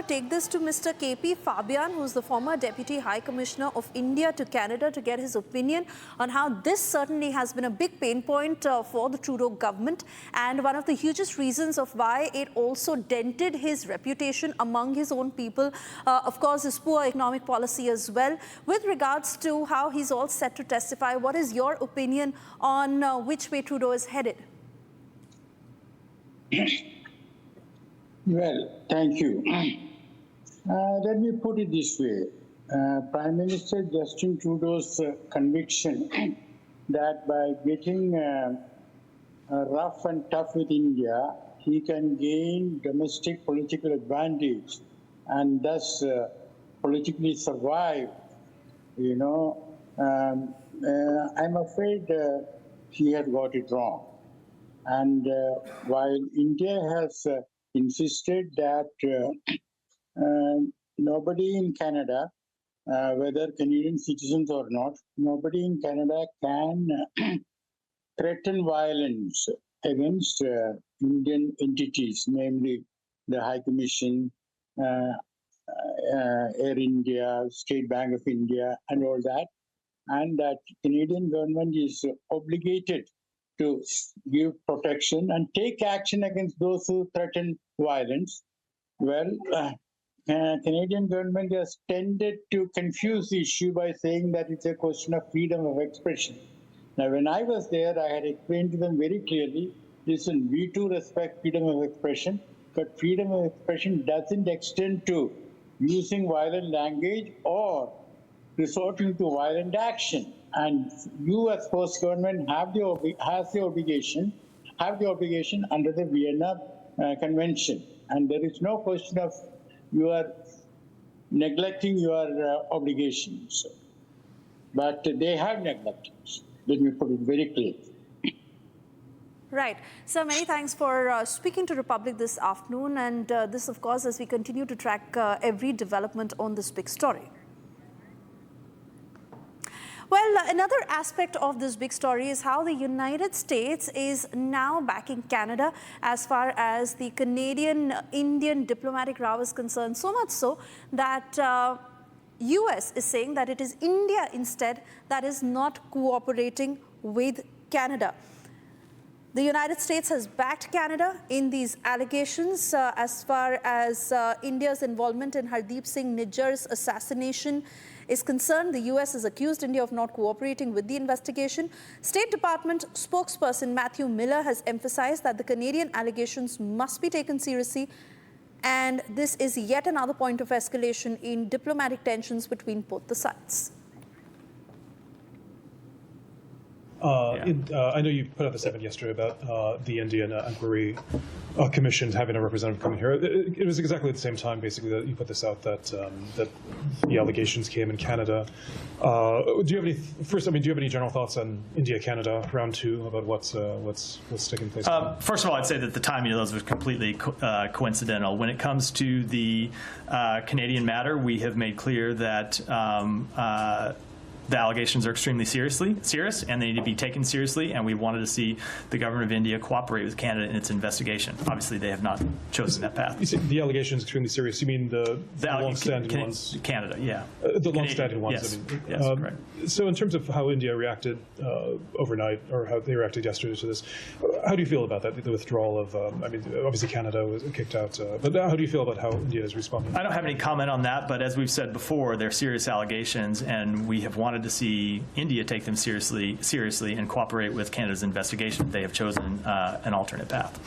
to take this to Mr. KP Fabian, who's the former Deputy High Commissioner of India to Canada, to get his opinion on how this certainly has been a big pain point for the Trudeau government, and one of the hugest reasons of why it also dented his reputation among his own people. Of course, his poor economic policy as well. With regards to how he's all set to testify, what is your opinion on which way Trudeau is headed? Well, thank you. Let me put it this way. Prime Minister Justin Trudeau's conviction that by getting rough and tough with India, he can gain domestic political advantage and thus politically survive, I'm afraid he had got it wrong. And while India has insisted that nobody in Canada, whether Canadian citizens or not, nobody in Canada can threaten violence against Indian entities, namely the High Commission, Air India, State Bank of India, and all that, and that Canadian government is obligated to give protection and take action against those who threaten violence. Well, Canadian government has tended to confuse the issue by saying that it's a question of freedom of expression. Now, when I was there, I had explained to them very clearly, listen, we too respect freedom of expression, but freedom of expression doesn't extend to using violent language or resorting to violent action. And you, as host government, has the obligation under the Vienna Convention. And there is no question of you are neglecting your obligations. But they have neglected. Let me put it very clearly. Right. So many thanks for speaking to Republic this afternoon. And this, of course, as we continue to track every development on this big story. Well, another aspect of this big story is how the United States is now backing Canada as far as the Canadian-Indian diplomatic row is concerned, so much so that US is saying that it is India instead that is not cooperating with Canada. The United States has backed Canada in these allegations as far as India's involvement in Hardeep Singh Nijjar's assassination is concerned. The US has accused India of not cooperating with the investigation. State Department spokesperson Matthew Miller has emphasized that the Canadian allegations must be taken seriously, and this is yet another point of escalation in diplomatic tensions between both the sides. I know you put out the statement yesterday about the Indian Inquiry Commission having a representative coming here. It was exactly at the same time, basically, that you put this out, that that the allegations came in Canada. Do you have any? First, I mean, do you have any general thoughts on India-Canada round two about what's taking place? First of all, I'd say that the timing of those was completely coincidental. When it comes to the Canadian matter, we have made clear that the allegations are extremely serious, and they need to be taken seriously, and we wanted to see the government of India cooperate with Canada in its investigation. Obviously, they have not chosen that path. You say the allegations extremely serious. You mean the long-standing ones? Canada, yeah. The long-standing ones. Yes, I mean. yes, correct. So in terms of how India reacted overnight, or how they reacted yesterday to this, how do you feel about that, the withdrawal of, I mean, obviously Canada was kicked out, but how do you feel about how India is responding? I don't have any comment on that, but as we've said before, they're serious allegations, and we have wanted to see India take them seriously and cooperate with Canada's investigation. They have chosen an alternate path.